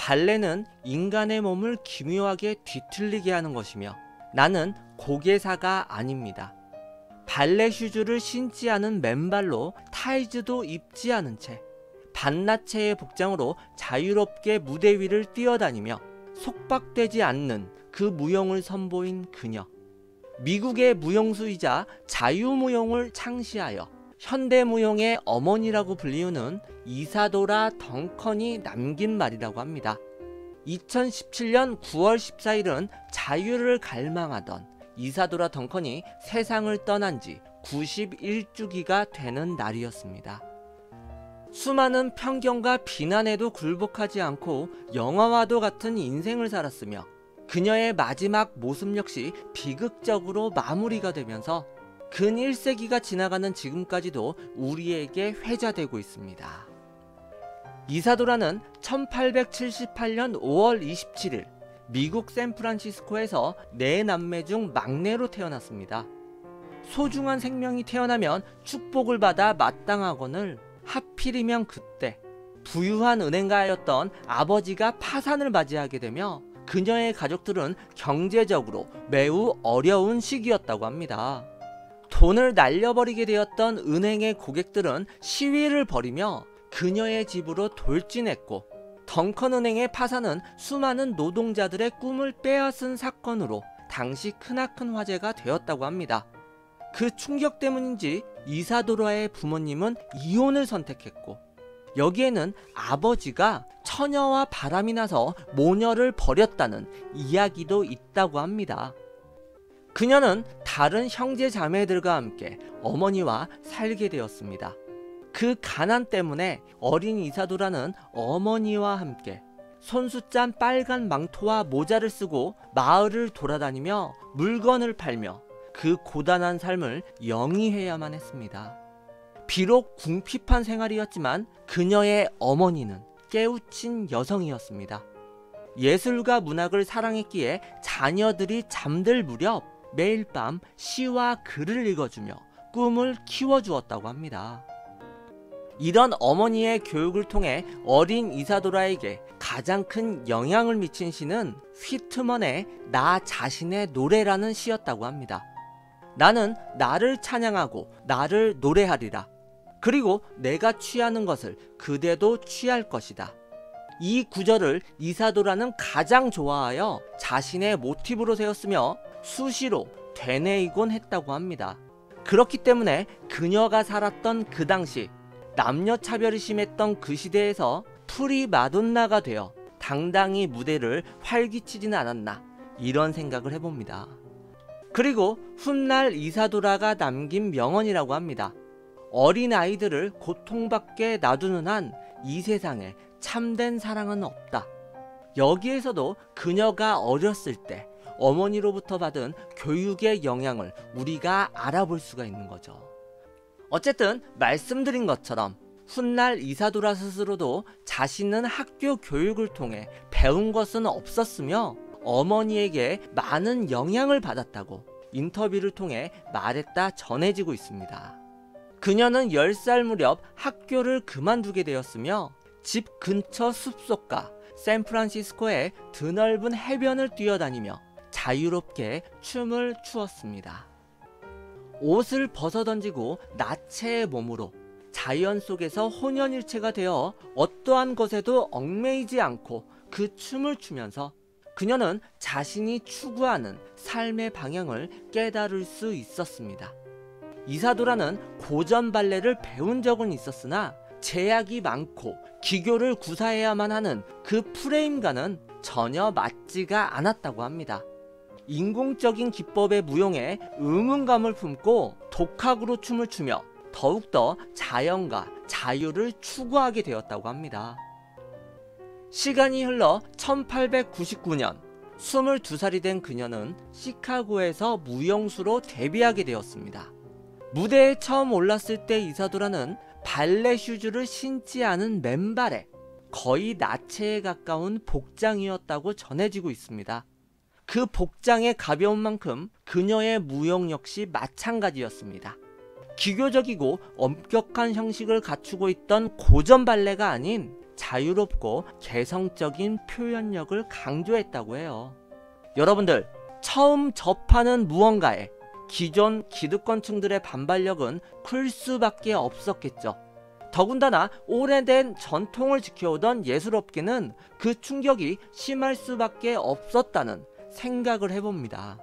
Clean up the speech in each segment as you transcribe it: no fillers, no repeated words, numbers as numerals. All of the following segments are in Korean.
발레는 인간의 몸을 기묘하게 뒤틀리게 하는 것이며 나는 고개사가 아닙니다. 발레 슈즈를 신지 않은 맨발로 타이즈도 입지 않은 채 반나체의 복장으로 자유롭게 무대 위를 뛰어다니며 속박되지 않는 그 무용을 선보인 그녀. 미국의 무용수이자 자유무용을 창시하여 현대무용의 어머니라고 불리우는 이사도라 덩컨이 남긴 말이라고 합니다. 2017년 9월 14일은 자유를 갈망하던 이사도라 덩컨이 세상을 떠난 지 91주기가 되는 날이었습니다. 수많은 편견과 비난에도 굴복하지 않고 영화와도 같은 인생을 살았으며 그녀의 마지막 모습 역시 비극적으로 마무리가 되면서 근 1세기가 지나가는 지금까지도 우리에게 회자되고 있습니다. 이사도라는 1878년 5월 27일 미국 샌프란시스코에서 4남매 중 막내로 태어났습니다. 소중한 생명이 태어나면 축복을 받아 마땅하거늘 하필이면 그때 부유한 은행가였던 아버지가 파산을 맞이하게 되며 그녀의 가족들은 경제적으로 매우 어려운 시기였다고 합니다. 돈을 날려버리게 되었던 은행의 고객들은 시위를 벌이며 그녀의 집으로 돌진했고 덩컨 은행의 파산은 수많은 노동자들의 꿈을 빼앗은 사건으로 당시 크나큰 화제가 되었다고 합니다. 그 충격 때문인지 이사도라의 부모님은 이혼을 선택했고 여기에는 아버지가 처녀와 바람이 나서 모녀를 버렸다는 이야기도 있다고 합니다. 그녀는 다른 형제 자매들과 함께 어머니와 살게 되었습니다. 그 가난 때문에 어린 이사도라는 어머니와 함께 손수짠 빨간 망토와 모자를 쓰고 마을을 돌아다니며 물건을 팔며 그 고단한 삶을 영위해야만 했습니다. 비록 궁핍한 생활이었지만 그녀의 어머니는 깨우친 여성이었습니다. 예술과 문학을 사랑했기에 자녀들이 잠들 무렵 매일 밤 시와 글을 읽어주며 꿈을 키워주었다고 합니다. 이런 어머니의 교육을 통해 어린 이사도라에게 가장 큰 영향을 미친 시는 휘트먼의 나 자신의 노래라는 시였다고 합니다. 나는 나를 찬양하고 나를 노래하리라. 그리고 내가 취하는 것을 그대도 취할 것이다. 이 구절을 이사도라는 가장 좋아하여 자신의 모티브로 세웠으며 수시로 되뇌이곤 했다고 합니다. 그렇기 때문에 그녀가 살았던 그 당시 남녀 차별이 심했던 그 시대에서 프리마돈나가 되어 당당히 무대를 활기치지는 않았나 이런 생각을 해봅니다. 그리고 훗날 이사도라가 남긴 명언이라고 합니다. 어린 아이들을 고통받게 놔두는 한 이 세상에 참된 사랑은 없다. 여기에서도 그녀가 어렸을 때 어머니로부터 받은 교육의 영향을 우리가 알아볼 수가 있는 거죠. 어쨌든 말씀드린 것처럼 훗날 이사도라 스스로도 자신은 학교 교육을 통해 배운 것은 없었으며 어머니에게 많은 영향을 받았다고 인터뷰를 통해 말했다 전해지고 있습니다. 그녀는 10살 무렵 학교를 그만두게 되었으며 집 근처 숲속과 샌프란시스코의 드넓은 해변을 뛰어다니며 자유롭게 춤을 추었습니다. 옷을 벗어던지고 나체의 몸으로 자연 속에서 혼연일체가 되어 어떠한 것에도 얽매이지 않고 그 춤을 추면서 그녀는 자신이 추구하는 삶의 방향을 깨달을 수 있었습니다. 이사도라는 고전 발레를 배운 적은 있었으나 제약이 많고 기교를 구사해야만 하는 그 프레임과는 전혀 맞지가 않았다고 합니다. 인공적인 기법의 무용에 의문감을 품고 독학으로 춤을 추며 더욱더 자연과 자유를 추구하게 되었다고 합니다. 시간이 흘러 1899년 22살이 된 그녀는 시카고에서 무용수로 데뷔하게 되었습니다. 무대에 처음 올랐을 때 이사도라는 발레 슈즈를 신지 않은 맨발에 거의 나체에 가까운 복장이었다고 전해지고 있습니다. 그 복장의 가벼운 만큼 그녀의 무용 역시 마찬가지였습니다. 기교적이고 엄격한 형식을 갖추고 있던 고전 발레가 아닌 자유롭고 개성적인 표현력을 강조했다고 해요. 여러분들, 처음 접하는 무언가에 기존 기득권층들의 반발력은 클 수밖에 없었겠죠. 더군다나 오래된 전통을 지켜오던 예술업계는 그 충격이 심할 수밖에 없었다는 생각을 해봅니다.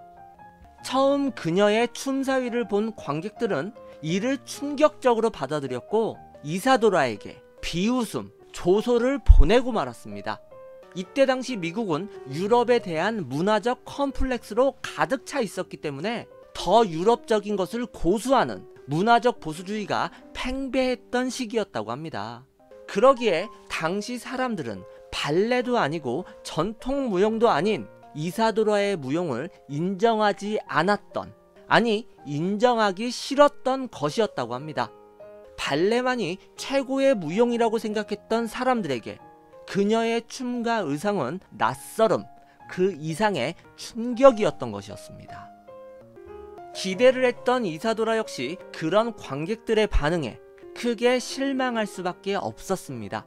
처음 그녀의 춤사위를 본 관객들은 이를 충격적으로 받아들였고 이사도라에게 비웃음, 조소를 보내고 말았습니다. 이때 당시 미국은 유럽에 대한 문화적 컴플렉스로 가득 차 있었기 때문에 더 유럽적인 것을 고수하는 문화적 보수주의가 팽배했던 시기였다고 합니다. 그러기에 당시 사람들은 발레도 아니고 전통 무용도 아닌 이사도라의 무용을 인정하지 않았던, 아니 인정하기 싫었던 것이었다고 합니다. 발레만이 최고의 무용이라고 생각했던 사람들에게 그녀의 춤과 의상은 낯설음, 그 이상의 충격이었던 것이었습니다. 기대를 했던 이사도라 역시 그런 관객들의 반응에 크게 실망할 수밖에 없었습니다.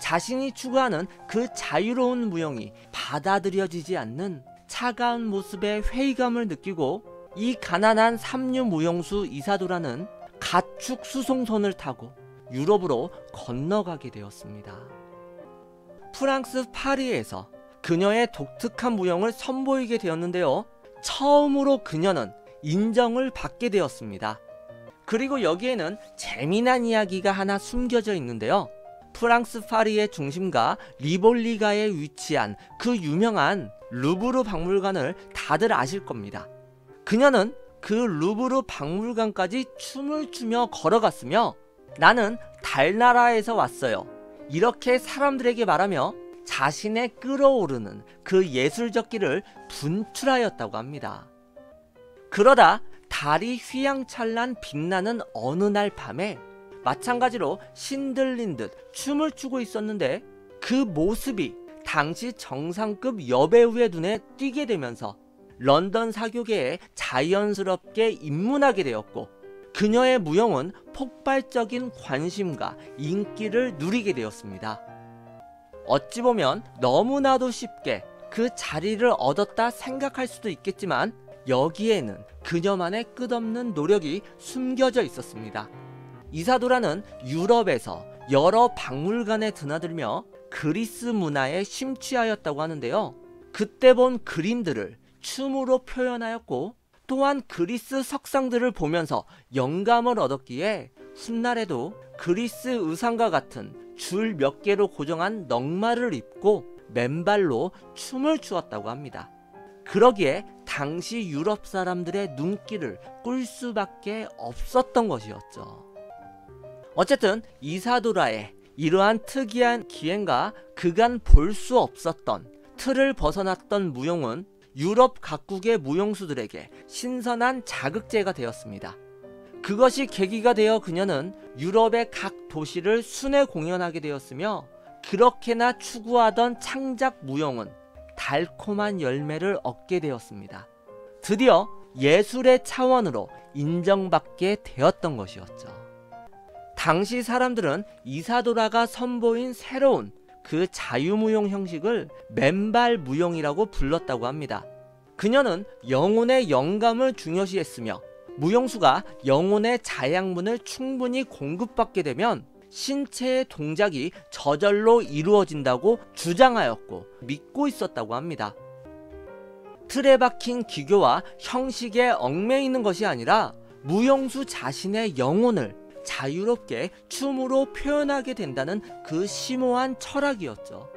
자신이 추구하는 그 자유로운 무용이 받아들여지지 않는 차가운 모습에 회의감을 느끼고 이 가난한 삼류 무용수 이사도라는 가축 수송선을 타고 유럽으로 건너가게 되었습니다. 프랑스 파리에서 그녀의 독특한 무용을 선보이게 되었는데요. 처음으로 그녀는 인정을 받게 되었습니다. 그리고 여기에는 재미난 이야기가 하나 숨겨져 있는데요. 프랑스 파리의 중심가 리볼리가에 위치한 그 유명한 루브르 박물관을 다들 아실 겁니다. 그녀는 그 루브르 박물관까지 춤을 추며 걸어갔으며 나는 달나라에서 왔어요, 이렇게 사람들에게 말하며 자신의 끓어오르는 그 예술적 기를 분출하였다고 합니다. 그러다 달이 휘황찬란 빛나는 어느 날 밤에 마찬가지로 신들린 듯 춤을 추고 있었는데 그 모습이 당시 정상급 여배우의 눈에 띄게 되면서 런던 사교계에 자연스럽게 입문하게 되었고 그녀의 무용은 폭발적인 관심과 인기를 누리게 되었습니다. 어찌 보면 너무나도 쉽게 그 자리를 얻었다 생각할 수도 있겠지만 여기에는 그녀만의 끝없는 노력이 숨겨져 있었습니다. 이사도라는 유럽에서 여러 박물관에 드나들며 그리스 문화에 심취하였다고 하는데요. 그때 본 그림들을 춤으로 표현하였고 또한 그리스 석상들을 보면서 영감을 얻었기에 훗날에도 그리스 의상과 같은 줄 몇 개로 고정한 넉마를 입고 맨발로 춤을 추었다고 합니다. 그러기에 당시 유럽 사람들의 눈길을 끌 수밖에 없었던 것이었죠. 어쨌든 이사도라의 이러한 특이한 기행과 그간 볼 수 없었던 틀을 벗어났던 무용은 유럽 각국의 무용수들에게 신선한 자극제가 되었습니다. 그것이 계기가 되어 그녀는 유럽의 각 도시를 순회 공연하게 되었으며 그렇게나 추구하던 창작 무용은 달콤한 열매를 얻게 되었습니다. 드디어 예술의 차원으로 인정받게 되었던 것이었죠. 당시 사람들은 이사도라가 선보인 새로운 그 자유무용 형식을 맨발 무용이라고 불렀다고 합니다. 그녀는 영혼의 영감을 중요시했으며 무용수가 영혼의 자양분을 충분히 공급받게 되면 신체의 동작이 저절로 이루어진다고 주장하였고 믿고 있었다고 합니다. 틀에 박힌 기교와 형식에 얽매이는 것이 아니라 무용수 자신의 영혼을 자유롭게 춤으로 표현하게 된다는 그 심오한 철학이었죠.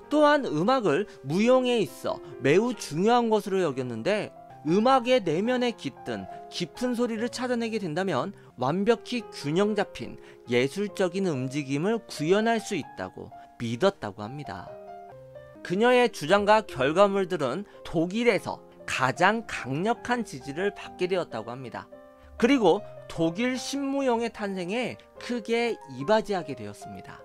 또한 음악을 무용에 있어 매우 중요한 것으로 여겼는데 음악의 내면에 깃든 깊은 소리를 찾아내게 된다면 완벽히 균형 잡힌 예술적인 움직임을 구현할 수 있다고 믿었다고 합니다. 그녀의 주장과 결과물들은 독일에서 가장 강력한 지지를 받게 되었다고 합니다. 그리고 독일 신무용의 탄생에 크게 이바지하게 되었습니다.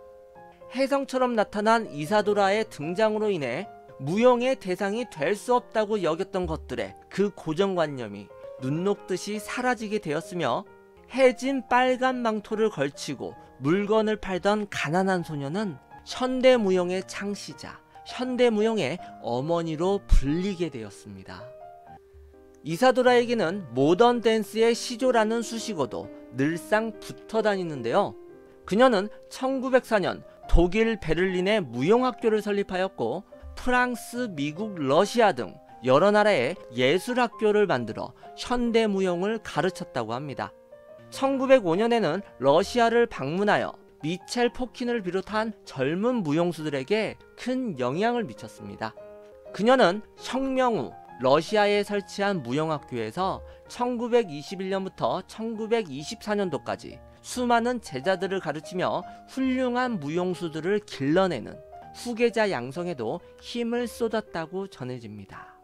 혜성처럼 나타난 이사도라의 등장으로 인해 무용의 대상이 될 수 없다고 여겼던 것들의 그 고정관념이 눈 녹듯이 사라지게 되었으며 해진 빨간 망토를 걸치고 물건을 팔던 가난한 소녀는 현대무용의 창시자, 현대무용의 어머니로 불리게 되었습니다. 이사도라에게는 모던 댄스의 시조라는 수식어도 늘상 붙어 다니는데요. 그녀는 1904년 독일 베를린에 무용학교를 설립하였고 프랑스, 미국, 러시아 등 여러 나라의 예술학교를 만들어 현대무용을 가르쳤다고 합니다. 1905년에는 러시아를 방문하여 미첼 포킨을 비롯한 젊은 무용수들에게 큰 영향을 미쳤습니다. 그녀는 혁명 후 러시아에 설치한 무용학교에서 1921년부터 1924년도까지 수많은 제자들을 가르치며 훌륭한 무용수들을 길러내는 후계자 양성에도 힘을 쏟았다고 전해집니다.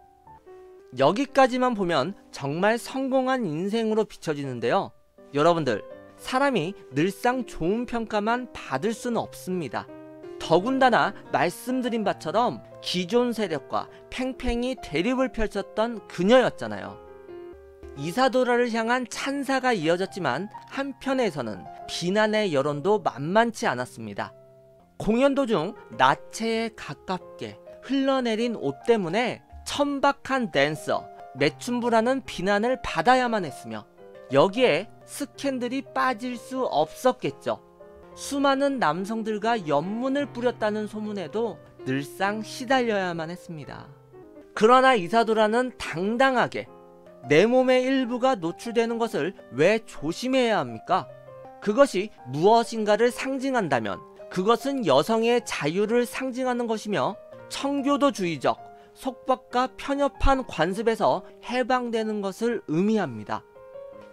여기까지만 보면 정말 성공한 인생으로 비춰지는데요. 여러분들, 사람이 늘상 좋은 평가만 받을 수는 없습니다. 더군다나 말씀드린 바처럼 기존 세력과 팽팽히 대립을 펼쳤던 그녀였잖아요. 이사도라를 향한 찬사가 이어졌지만 한편에서는 비난의 여론도 만만치 않았습니다. 공연 도중 나체에 가깝게 흘러내린 옷 때문에 천박한 댄서, 매춘부라는 비난을 받아야만 했으며 여기에 스캔들이 빠질 수 없었겠죠. 수많은 남성들과 연문을 뿌렸다는 소문에도 늘상 시달려야만 했습니다. 그러나 이사도라는 당당하게 내 몸의 일부가 노출되는 것을 왜 조심해야 합니까? 그것이 무엇인가를 상징한다면 그것은 여성의 자유를 상징하는 것이며 청교도주의적 속박과 편협한 관습에서 해방되는 것을 의미합니다.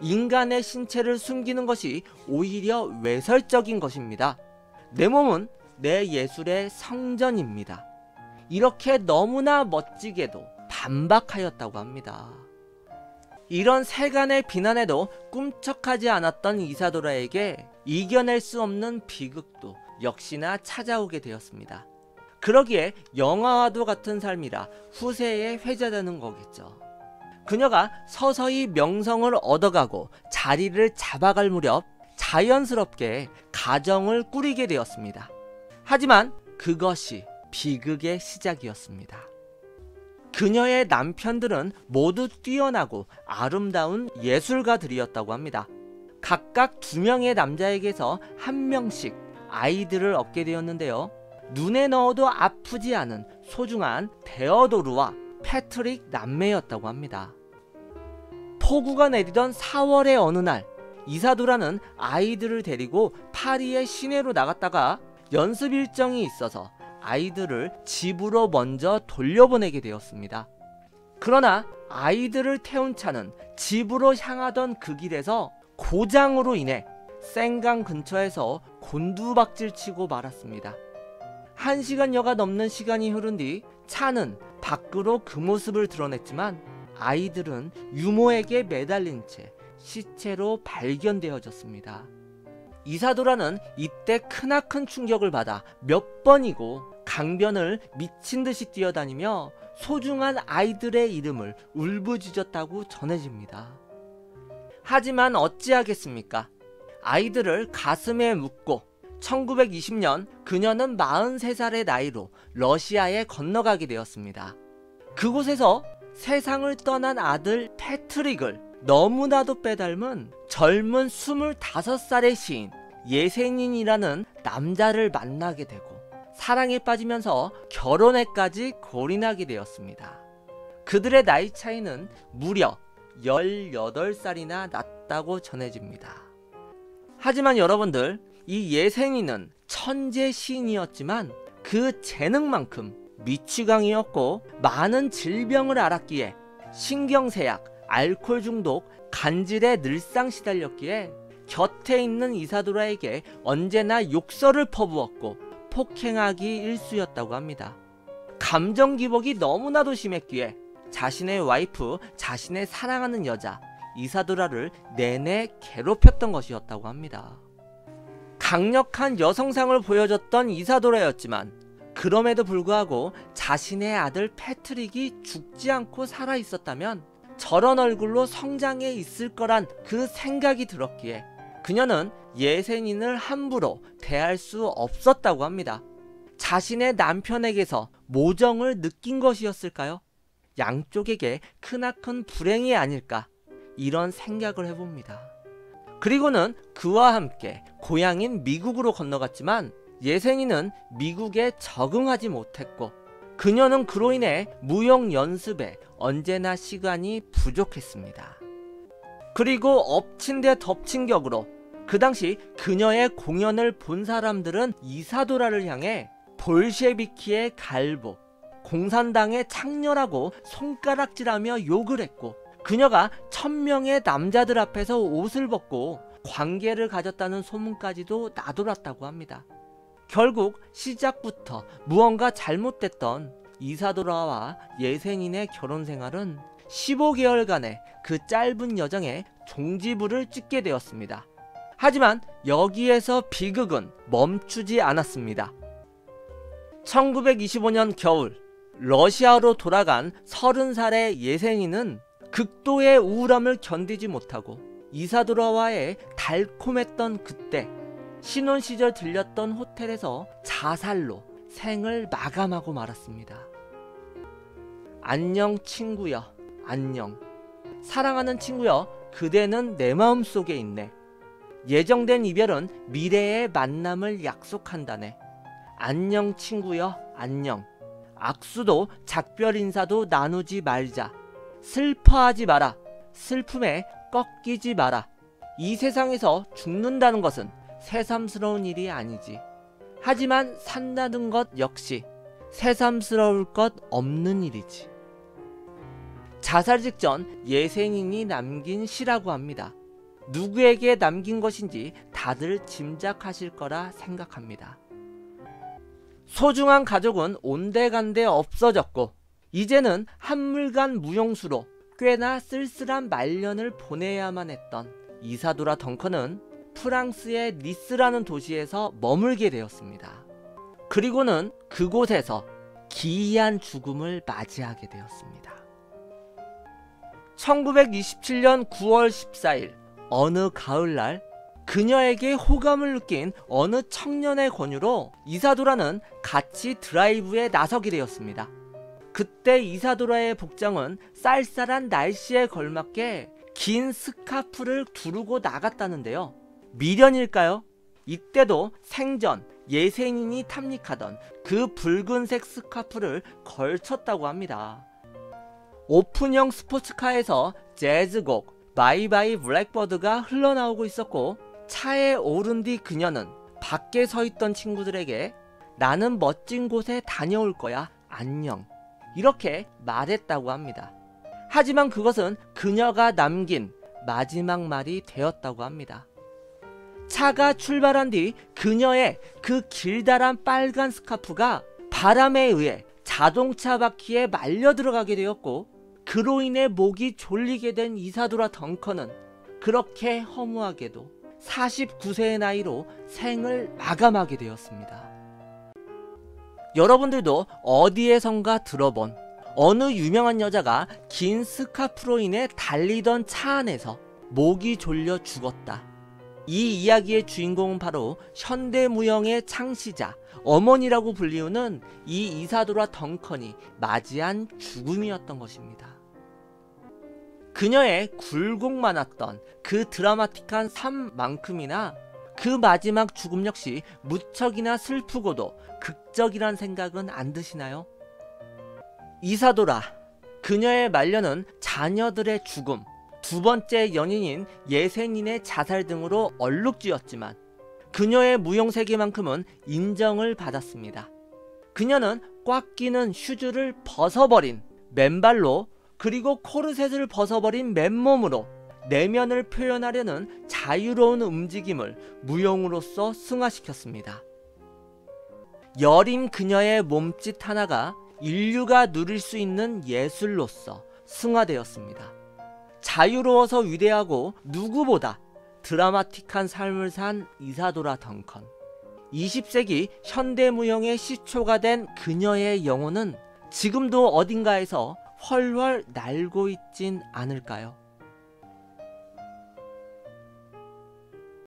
인간의 신체를 숨기는 것이 오히려 외설적인 것입니다. 내 몸은 내 예술의 성전입니다. 이렇게 너무나 멋지게도 반박하였다고 합니다. 이런 세간의 비난에도 꿈쩍하지 않았던 이사도라에게 이겨낼 수 없는 비극도 역시나 찾아오게 되었습니다. 그러기에 영화와도 같은 삶이라 후세에 회자되는 거겠죠. 그녀가 서서히 명성을 얻어가고 자리를 잡아갈 무렵 자연스럽게 가정을 꾸리게 되었습니다. 하지만 그것이 비극의 시작이었습니다. 그녀의 남편들은 모두 뛰어나고 아름다운 예술가들이었다고 합니다. 각각 2명의 남자에게서 1명씩 아이들을 얻게 되었는데요. 눈에 넣어도 아프지 않은 소중한 데어도르와 패트릭 남매였다고 합니다. 폭우가 내리던 4월의 어느 날, 이사도라는 아이들을 데리고 파리의 시내로 나갔다가 연습 일정이 있어서 아이들을 집으로 먼저 돌려보내게 되었습니다. 그러나 아이들을 태운 차는 집으로 향하던 그 길에서 고장으로 인해 생강 근처에서 곤두박질치고 말았습니다. 1시간여가 넘는 시간이 흐른 뒤 차는 밖으로 그 모습을 드러냈지만 아이들은 유모에게 매달린 채 시체로 발견되어졌습니다. 이사도라는 이때 크나큰 충격을 받아 몇 번이고 강변을 미친듯이 뛰어다니며 소중한 아이들의 이름을 울부짖었다고 전해집니다. 하지만 어찌하겠습니까? 아이들을 가슴에 묻고 1920년 그녀는 43살의 나이로 러시아에 건너가게 되었습니다. 그곳에서 세상을 떠난 아들 패트릭을 너무나도 빼닮은 젊은 25살의 시인 예세닌이라는 남자를 만나게 되고 사랑에 빠지면서 결혼에까지 골인하게 되었습니다. 그들의 나이 차이는 무려 18살이나 났다고 전해집니다. 하지만 여러분들, 이 예세닌은 천재 시인이었지만 그 재능만큼 미취강이었고 많은 질병을 앓았기에 신경쇠약, 알코올 중독, 간질에 늘상 시달렸기에 곁에 있는 이사도라에게 언제나 욕설을 퍼부었고 폭행하기 일쑤였다고 합니다. 감정 기복이 너무나도 심했기에 자신의 와이프, 자신의 사랑하는 여자 이사도라를 내내 괴롭혔던 것이었다고 합니다. 강력한 여성상을 보여줬던 이사도라였지만 그럼에도 불구하고 자신의 아들 패트릭이 죽지 않고 살아있었다면 저런 얼굴로 성장해 있을 거란 그 생각이 들었기에 그녀는 예세닌을 함부로 대할 수 없었다고 합니다. 자신의 남편에게서 모정을 느낀 것이었을까요? 양쪽에게 크나큰 불행이 아닐까, 이런 생각을 해봅니다. 그리고는 그와 함께 고향인 미국으로 건너갔지만 예생이는 미국에 적응하지 못했고, 그녀는 그로 인해 무용 연습에 언제나 시간이 부족했습니다. 그리고 엎친 데 덮친 격으로 그 당시 그녀의 공연을 본 사람들은 이사도라를 향해 볼셰비키의 갈보, 공산당의 창녀라고 손가락질하며 욕을 했고, 그녀가 1000명의 남자들 앞에서 옷을 벗고 관계를 가졌다는 소문까지도 나돌았다고 합니다. 결국 시작부터 무언가 잘못됐던 이사도라와 예센인의 결혼 생활은 15개월간의 그 짧은 여정에 종지부를 찍게 되었습니다. 하지만 여기에서 비극은 멈추지 않았습니다. 1925년 겨울, 러시아로 돌아간 30살의 예센인은 극도의 우울함을 견디지 못하고 이사도라와의 달콤했던 그때 신혼 시절 들렸던 호텔에서 자살로 생을 마감하고 말았습니다. 안녕 친구여, 안녕. 사랑하는 친구여, 그대는 내 마음속에 있네. 예정된 이별은 미래의 만남을 약속한다네. 안녕 친구여, 안녕. 악수도 작별 인사도 나누지 말자. 슬퍼하지 마라. 슬픔에 꺾이지 마라. 이 세상에서 죽는다는 것은 새삼스러운 일이 아니지. 하지만 산다는 것 역시 새삼스러울 것 없는 일이지. 자살 직전 예센인이 남긴 시라고 합니다. 누구에게 남긴 것인지 다들 짐작하실 거라 생각합니다. 소중한 가족은 온데간데 없어졌고, 이제는 한물간 무용수로 꽤나 쓸쓸한 말년을 보내야만 했던 이사도라 덩컨은 프랑스의 니스라는 도시에서 머물게 되었습니다. 그리고는 그곳에서 기이한 죽음을 맞이하게 되었습니다. 1927년 9월 14일 어느 가을날 그녀에게 호감을 느낀 어느 청년의 권유로 이사도라는 같이 드라이브에 나서게 되었습니다. 그때 이사도라의 복장은 쌀쌀한 날씨에 걸맞게 긴 스카프를 두르고 나갔다는데요. 미련일까요? 이때도 생전 예센인이 탐닉하던 그 붉은색 스카프를 걸쳤다고 합니다. 오픈형 스포츠카에서 재즈곡 바이바이 블랙버드가 흘러나오고 있었고, 차에 오른 뒤 그녀는 밖에 서 있던 친구들에게 나는 멋진 곳에 다녀올 거야, 안녕, 이렇게 말했다고 합니다. 하지만 그것은 그녀가 남긴 마지막 말이 되었다고 합니다. 차가 출발한 뒤 그녀의 그 길다란 빨간 스카프가 바람에 의해 자동차 바퀴에 말려 들어가게 되었고, 그로 인해 목이 졸리게 된 이사도라 덩컨은 그렇게 허무하게도 49세의 나이로 생을 마감하게 되었습니다. 여러분들도 어디에선가 들어본 어느 유명한 여자가 긴 스카프로 인해 달리던 차 안에서 목이 졸려 죽었다. 이 이야기의 주인공은 바로 현대무용의 창시자, 어머니라고 불리우는 이 이사도라 덩컨이 맞이한 죽음이었던 것입니다. 그녀의 굴곡 많았던 그 드라마틱한 삶만큼이나 그 마지막 죽음 역시 무척이나 슬프고도 극적이란 생각은 안 드시나요? 이사도라, 그녀의 말년은 자녀들의 죽음, 두 번째 연인인 예센인의 자살 등으로 얼룩지었지만 그녀의 무용세계만큼은 인정을 받았습니다. 그녀는 꽉 끼는 슈즈를 벗어버린 맨발로, 그리고 코르셋을 벗어버린 맨몸으로 내면을 표현하려는 자유로운 움직임을 무용으로서 승화시켰습니다. 여린 그녀의 몸짓 하나가 인류가 누릴 수 있는 예술로서 승화되었습니다. 자유로워서 위대하고 누구보다 드라마틱한 삶을 산 이사도라 덩컨. 20세기 현대무용의 시초가 된 그녀의 영혼은 지금도 어딘가에서 훨훨 날고 있진 않을까요?